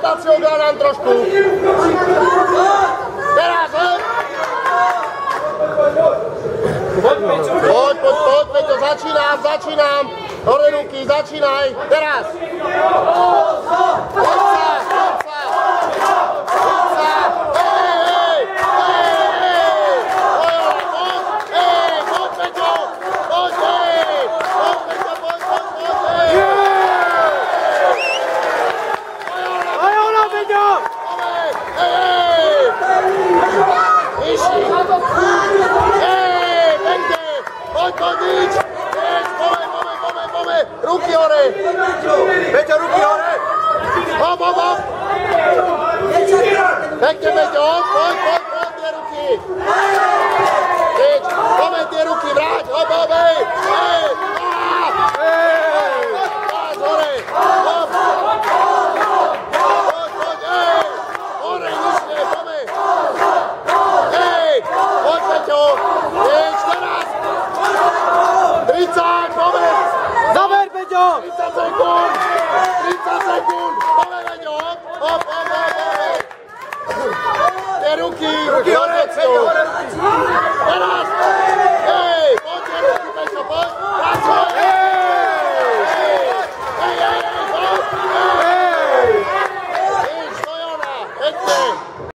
rotáciou dá nám trošku. Teraz, Poď, Peťo, začínam. Hore ruky, začínaj. Teraz. Poď sa. Poď, Peťo. Poď. Poď, ruky hore! Peťo, ruky hore! Hop! Pekne, Peťo, poď, tie ruky! Poďme tie ruky, vráť, hop, hej! Pás hore! Hop! Poď, hore, nižšie, poďme! Poď, Peťo! Teraz! 30, poďme! Zaber, Peťo! 30 sekúnd! Poďme, Peťo, hop! Tie ruky hore, Peťo, hore! Teraz! Poď tie ruky, Peťo, poď! Pracuj!